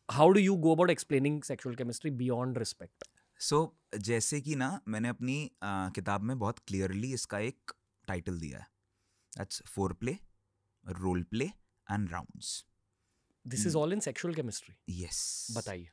how do you go about explaining sexual chemistry beyond respect? सो जैसे कि ना मैंने अपनी किताब में बहुत क्लियरली इसका एक टाइटल दिया है, that's foreplay, role play and rounds. This is all in sexual chemistry. Yes. बताइए.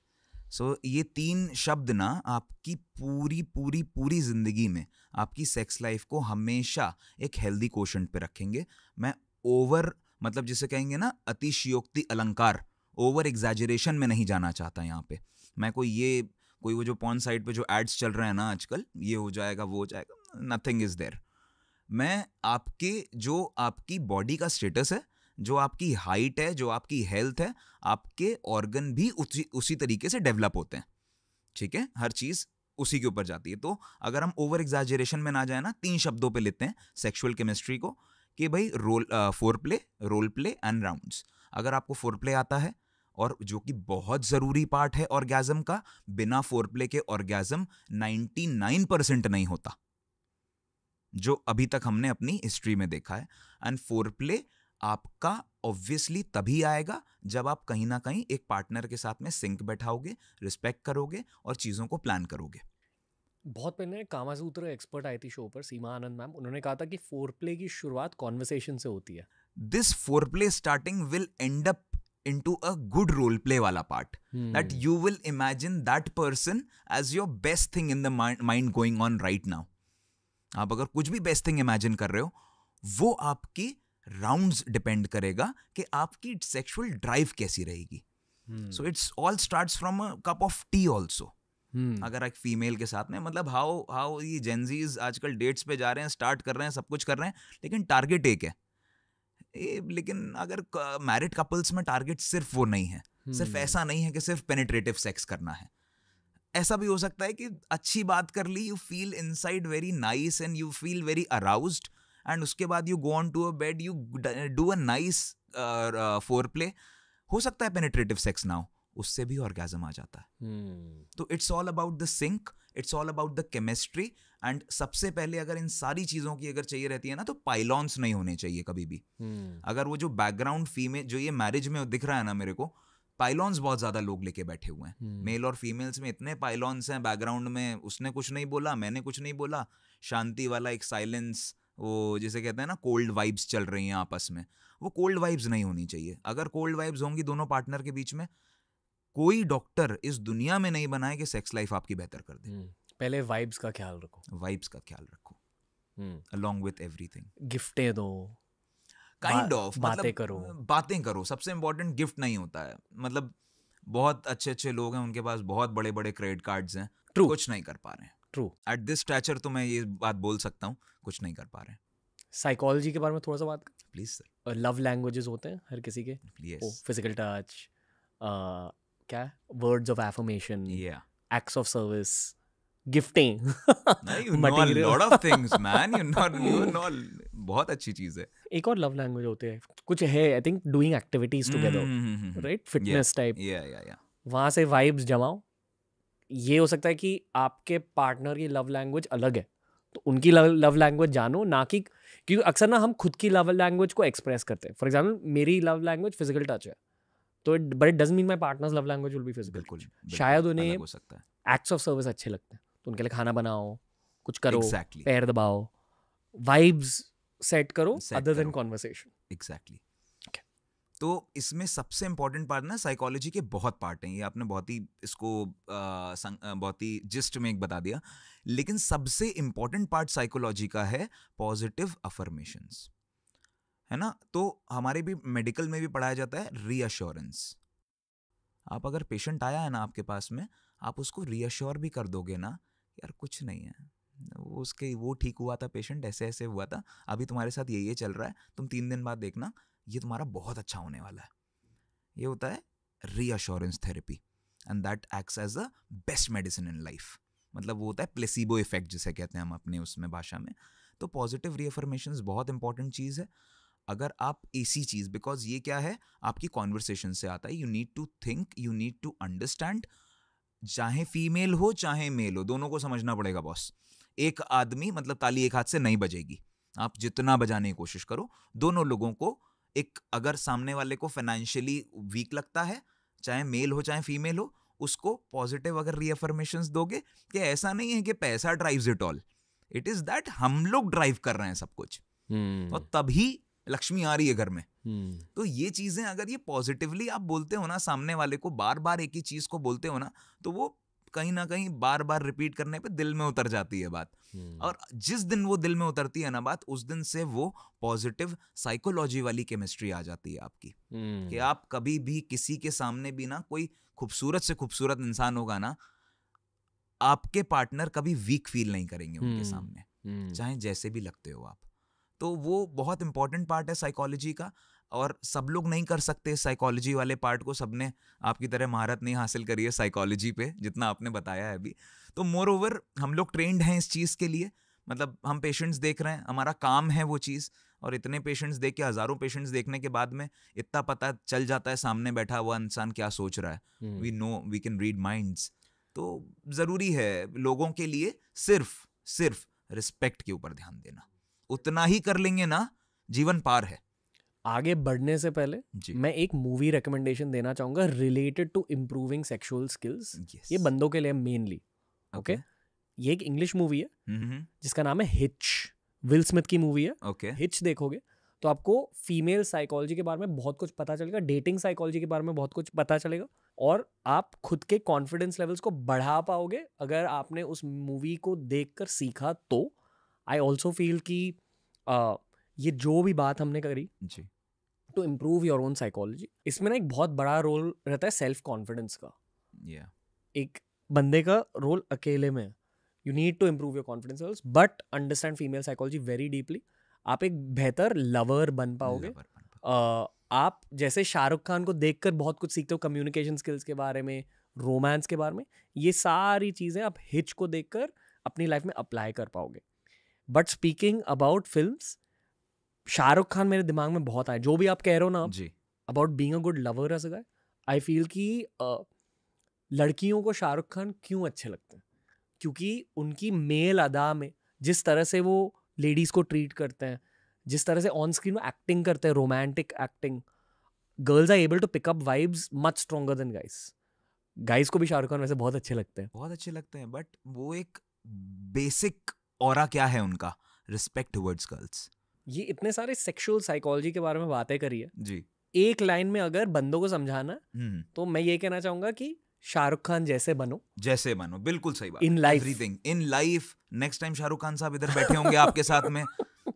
सो ये 3 शब्द ना आपकी पूरी पूरी पूरी जिंदगी में आपकी सेक्स लाइफ को हमेशा एक हेल्दी क्वोशंट पे रखेंगे. मैं ओवर मतलब जिसे कहेंगे ना अतिशयोक्ति अलंकार, ओवर एग्जैजरेशन में नहीं जाना चाहता यहाँ पे. मैं कोई वो जो पॉर्न साइट पे जो एड्स चल रहे हैं ना आजकल, ये हो जाएगा वो हो जाएगा, नथिंग इज देयर. मैं आपकी बॉडी का स्टेटस है, जो आपकी हाइट है, जो आपकी हेल्थ है, आपके ऑर्गन भी उसी तरीके से डेवलप होते हैं. ठीक है, हर चीज उसी के ऊपर जाती है. तो अगर हम ओवर एग्जैजरेशन में ना जाए ना, 3 शब्दों पे लेते हैं सेक्सुअल केमिस्ट्री को कि भाई foreplay, role play and rounds. अगर आपको फोर प्ले आता है, और जो कि बहुत जरूरी पार्ट है ऑर्गेजम का, बिना फोर प्ले के ऑर्गेजम 99% नहीं होता, जो अभी तक हमने अपनी हिस्ट्री में देखा है. एंड फोर प्ले आपका ऑब्वियसली तभी आएगा जब आप कहीं ना कहीं एक पार्टनर के साथ में सिंक बैठाओगे, रिस्पेक्ट करोगे और चीजों को प्लान करोगे. बहुत पहले कामासूत्र एक्सपर्ट आई थी शो पर, सीमा आनंद मैम. उन्होंने कहा था कि फोरप्ले की शुरुआत कॉन्वर्सेशन से होती है. This four play starting will and up into a good role play wala part, that you will imagine that person as your best thing in the mind going on right now. आप अगर कुछ भी best thing imagine कर रहे हो, वो आपकी rounds depend करेगा कि आपकी सेक्सुअल ड्राइव कैसी रहेगी. So it's all starts from a cup of T also. अगर एक फीमेल के साथ में, मतलब हाउ ये जेनजीज आजकल डेट्स पे जा रहे हैं, स्टार्ट कर रहे हैं, सब कुछ कर रहे हैं, लेकिन टारगेट एक है. लेकिन अगर मैरिड कपल्स में टारगेट सिर्फ वो नहीं है, सिर्फ ऐसा नहीं है कि सिर्फ पेनिट्रेटिव सेक्स करना है. ऐसा भी हो सकता है कि अच्छी बात कर ली, you feel inside very nice and you feel very aroused, and उसके बाद you go on to a bed, you do a nice foreplay. हो सकता है पेनिट्रेटिव सेक्स ना हो, उससे भी ऑर्गेजम आ जाता है. तो it's all about the sync, it's all about the chemistry. And सबसे पहले अगर इन सारी चीजों की अगर चाहिए रहती है ना, तो पाइलॉन्स नहीं होने चाहिए कभी भी. अगर वो जो बैकग्राउंड फीमेल जो ये मैरिज में दिख रहा है ना मेरे को, पाइलॉन्स बहुत ज्यादा लोग लेके बैठे हुए हैं. मेल और फीमेल्स में इतने पाइलॉन्स हैं बैकग्राउंड में, उसने कुछ नहीं बोला, मैंने कुछ नहीं बोला, शांति वाला एक साइलेंस, वो जिसे कहते हैं ना कोल्ड वाइब्स चल रही हैं आपस में. वो कोल्ड वाइब्स नहीं होनी चाहिए. अगर कोल्ड वाइब्स होंगी दोनों पार्टनर के बीच में, कोई डॉक्टर इस दुनिया में नहीं बनाए कि सेक्स लाइफ आपकी बेहतर कर दे. पहले वाइब्स का ख्याल रखो. वाइब्स का ख्याल रखो, along with everything. गिफ्टें दो, काइंड ऑफ बातें करो. बातें करो. सबसे इंपॉर्टेंट गिफ्ट नहीं होता है. मतलब बहुत अच्छे अच्छे लोग हैं, उनके पास बहुत बड़े बड़े क्रेडिट कार्ड्स हैं, कुछ नहीं कर पा रहे हैं. ट्रू. एट दिस स्टैचर तो मैं ये बात बोल सकता हूँ, कुछ नहीं कर पा रहे हैं. साइकोलॉजी के बारे में थोड़ा सा बात प्लीज सर. लव लैंग्वेजेस होते हैं हर किसी के. फिजिकल टच, क्या words of affirmation, acts of service, gifting. you know a lot of things man, you know बहुत अच्छी चीज है. एक और लव लैंग्वेज होते हैं कुछ है, I think doing activities together, right, fitness type. वहां से वाइब्स जमाओ. ये हो सकता है कि आपके पार्टनर की लव लैंग्वेज अलग है, तो उनकी लव लैंग्वेज जानो, ना कि क्योंकि अक्सर ना हम खुद की लव लैंग्वेज को एक्सप्रेस करते हैं. फॉर एग्जाम्पल मेरी लव लैंग्वेज फिजिकल टच है, तो but it doesn't mean my partners love language will be physical. शायद उन्हें एक्ट्स ऑफ सर्विस अच्छे लगते हैं, तो उनके लिए खाना बनाओ, कुछ करो, पैर दबाओ, वाइब्स सेट करो अदर देन कन्वर्सेशन. एग्जैक्टली. तो इसमें सबसे इंपॉर्टेंट पार्ट ना, साइकोलॉजी के बहुत पार्ट हैं, ये आपने बहुत ही इसको बहुत ही जिस्ट में एक बता दिया, लेकिन सबसे इंपॉर्टेंट पार्ट साइकोलॉजी का है पॉजिटिव अफर्मेशंस, है ना. तो हमारे भी मेडिकल में भी पढ़ाया जाता है रीअश्योरेंस. आप अगर पेशेंट आया है ना आपके पास में, आप उसको रीअश्योर भी कर दोगे ना, यार कुछ नहीं है, वो ठीक हुआ था, पेशेंट ऐसे ऐसे हुआ था, अभी तुम्हारे साथ ये चल रहा है, तुम 3 दिन बाद देखना ये तुम्हारा बहुत अच्छा होने वाला है. ये होता है reassurance therapy, and that acts as a best medicine in life. मतलब वो होता है प्लेसिबो इफेक्ट जिसे कहते हैं हम अपने उसमें भाषा में. तो पॉजिटिव रीअफर्मेशंस बहुत इंपॉर्टेंट चीज़ है. अगर आप ऐसी चीज़, बिकॉज ये क्या है आपकी कॉन्वर्सेशन से आता है, you need to think, you need to understand. चाहे फीमेल हो चाहे मेल हो, दोनों को समझना पड़ेगा बॉस. एक आदमी मतलब ताली एक हाथ से नहीं बजेगी, आप जितना बजाने की कोशिश करो. दोनों लोगों को एक, अगर सामने वाले को फाइनेंशियली वीक लगता है चाहे मेल हो चाहे फीमेल हो, उसको पॉजिटिव अगर रीअफर्मेशंस दोगे कि ऐसा नहीं है कि पैसा drives it all, it is that हम लोग ड्राइव कर रहे हैं सब कुछ, और तभी लक्ष्मी आ रही है घर में। तो ये चीजें अगर ये पॉजिटिवली आप बोलते हो ना, सामने वाले को बार बार एक ही चीज को बोलते हो ना, तो वो कहीं ना कहीं बार बार रिपीट करने पे दिल में उतर जाती है बात। और जिस दिन वो दिल में उतरती है ना बात, उस दिन से वो पॉजिटिव साइकोलॉजी वाली केमिस्ट्री आ जाती है आपकी, कि आप कभी भी किसी के सामने भी ना, कोई खूबसूरत से खूबसूरत इंसान होगा ना, आपके पार्टनर कभी वीक फील नहीं करेंगे उनके सामने, चाहे जैसे भी लगते हो आप। तो वो बहुत इंपॉर्टेंट पार्ट है साइकोलॉजी का, और सब लोग नहीं कर सकते साइकोलॉजी वाले पार्ट को, सबने आपकी तरह महारत नहीं हासिल करी है साइकोलॉजी पे जितना आपने बताया है अभी। तो मोर ओवर हम लोग ट्रेंड हैं इस चीज़ के लिए, मतलब हम पेशेंट्स देख रहे हैं, हमारा काम है वो चीज़, और इतने पेशेंट्स देख के, हज़ारों पेशेंट्स देखने के बाद में इतना पता चल जाता है सामने बैठा हुआ इंसान क्या सोच रहा है। We know, we can read minds. तो ज़रूरी है लोगों के लिए सिर्फ रिस्पेक्ट के ऊपर ध्यान देना, उतना ही कर लेंगे ना, जीवन पार है। आगे बढ़ने से पहले मैं एक मूवी रिकमेंडेशन देना चाहूंगा related to improving sexual skills. ये बंदों के लिए मेनली, ओके? ये एक इंग्लिश मूवी है जिसका नाम है हिच, विल स्मिथ की मूवी है। हिच देखोगे तो आपको फीमेल साइकोलॉजी के बारे में बहुत कुछ पता चलेगा, डेटिंग साइकोलॉजी के बारे में बहुत कुछ पता चलेगा, और आप खुद के कॉन्फिडेंस लेवल्स को बढ़ा पाओगे अगर आपने उस मूवी को देखकर सीखा तो। आई ऑल्सो फील कि ये जो भी बात हमने करी जी, to improve your own psychology, इसमें ना एक बहुत बड़ा रोल रहता है सेल्फ कॉन्फिडेंस का। एक बंदे का रोल अकेले में है, you need to improve your confidence levels, but understand female psychology very deeply. आप एक बेहतर लवर बन पाओगे। आप जैसे शाहरुख खान को देखकर बहुत कुछ सीखते हो कम्युनिकेशन स्किल्स के बारे में, रोमांस के बारे में, ये सारी चीज़ें आप हिच को देखकर अपनी लाइफ में अप्लाई कर पाओगे। But speaking about films, Shahrukh Khan मेरे दिमाग में बहुत आए। जो भी आप कह रहे हो ना about being a good lover as a guy, I feel कि लड़कियों को शाहरुख खान क्यों अच्छे लगते हैं, क्योंकि उनकी मेल अदा में जिस तरह से वो लेडीज को ट्रीट करते हैं, जिस तरह से ऑन स्क्रीन में एक्टिंग करते हैं, romantic acting, girls are able to pick up vibes much stronger than guys. Guys को भी शाहरुख खान वैसे बहुत अच्छे लगते हैं, बट वो एक बेसिक ऑरा क्या है उनका, रिस्पेक्ट टुवर्ड्स गर्ल्स। ये इतने सारे सेक्सुअल साइकोलॉजी के बारे में बातें करी है जी, एक लाइन में अगर बंदों को समझाना तो मैं ये कहना चाहूंगा कि शाहरुख खान जैसे बनो। बिल्कुल सही बात। In life, everything in life. Next time Shahrukh Khan साहब इधर बैठे होंगे आपके साथ में,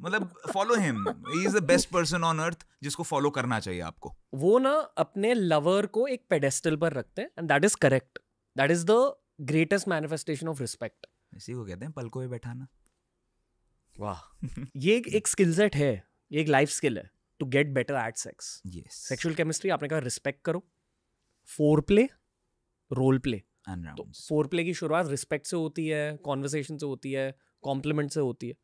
मतलब follow him, he is the best person on earth जिसको फॉलो करना चाहिए आपको। वो ना अपने लवर को एक पेडेस्टल पर रखते हैं, and that is correct, that is the greatest manifestation of respect. इसी को कहते हैं पलकों पे बैठाना। वाह ये एक स्किल सेट है, ये एक लाइफ स्किल है to get better at sex. Sexual chemistry आपने कहा रिस्पेक्ट करो, फोर प्ले, रोल प्ले। तो फोर प्ले की शुरुआत रिस्पेक्ट से होती है, कॉन्वर्सेशन से होती है, कॉम्प्लीमेंट से होती है,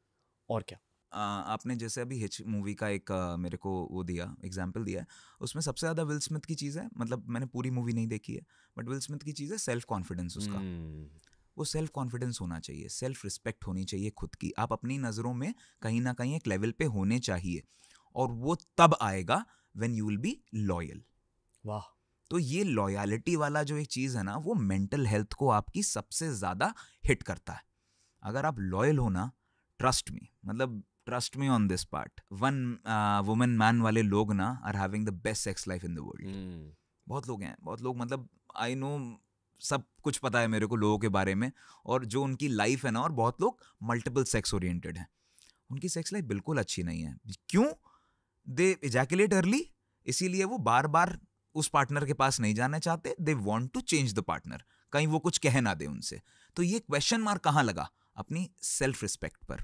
और क्या। आपने जैसे अभी हिच मूवी का एक मेरे को वो दिया, एग्जाम्पल दिया है, उसमें सबसे ज़्यादा विल स्मिथ की चीज़ है, मतलब मैंने पूरी मूवी नहीं देखी है, बट विल स्मिथ की चीज़ है सेल्फ कॉन्फिडेंस उसका। वो सेल्फ कॉन्फिडेंस होना चाहिए, सेल्फ रिस्पेक्ट होनी चाहिए खुद की। आप अपनी नज़रों में कहीं ना कहीं एक लेवल पे होने चाहिए, और वो तब आएगा when you will be loyal. वाह। तो ये लॉयलिटी वाला जो एक चीज़ है ना, वो मेंटल हेल्थ को आपकी सबसे ज़्यादा हिट करता है। अगर आप लॉयल हो ना, trust me on this part, one women man वाले लोग ना are having the best sex life in the world. बहुत लोग हैं, बहुत लोग, मतलब आई नो, सब कुछ पता है मेरे को लोगों के बारे में, और जो उनकी लाइफ है ना, और बहुत लोग मल्टीपल सेक्स ओरिएंटेड हैं, उनकी सेक्स लाइफ बिल्कुल अच्छी नहीं है। क्यों? दे इजैकुलेट अर्ली, इसीलिए वो बार बार उस पार्टनर के पास नहीं जाना चाहते। They want to change the partner, कहीं वो कुछ कह ना दे उनसे। तो ये क्वेश्चन मार्क कहाँ लगा? अपनी सेल्फ रिस्पेक्ट पर,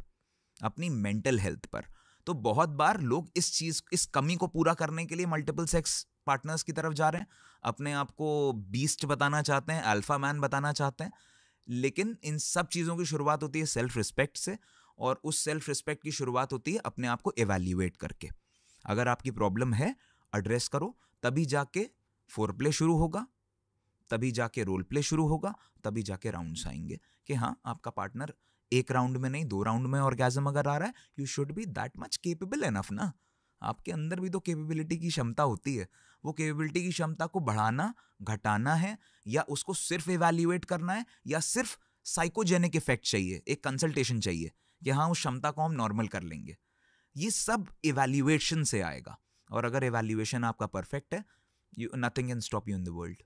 अपनी मेंटल हेल्थ पर। तो बहुत बार लोग इस कमी को पूरा करने के लिए मल्टीपल सेक्स पार्टनर्स की तरफ जा रहे हैं, अपने आप को बीस्ट बताना चाहते हैं, अल्फा मैन बताना चाहते हैं। लेकिन इन सब चीज़ों की शुरुआत होती है सेल्फ रिस्पेक्ट से, और उस सेल्फ रिस्पेक्ट की शुरुआत होती है अपने आप को एवैल्यूएट करके। अगर आपकी प्रॉब्लम है, एड्रेस करो, तभी जाके फोर प्ले शुरू होगा, तभी जाके रोल प्ले शुरू होगा, तभी जाके राउंड्स आएंगे कि हाँ, आपका पार्टनर एक राउंड में नहीं 2 राउंड में ऑर्गेज़म अगर आ रहा है, you should be that much capable enough ना। आपके अंदर भी तो कैपेबिलिटी की क्षमता होती है. वो कैपेबिलिटी की क्षमता को बढ़ाना, घटाना है, या उसको सिर्फ इवैल्यूएट करना है, या सिर्फ साइकोजेनिक इफेक्ट चाहिए, एक कंसल्टेशन चाहिए कि हाँ उस क्षमता को हम नॉर्मल कर लेंगे. ये सब इवैल्यूएशन से आएगा. और अगर इवैल्यूएशन आपका परफेक्ट है, nothing can stop you in the world.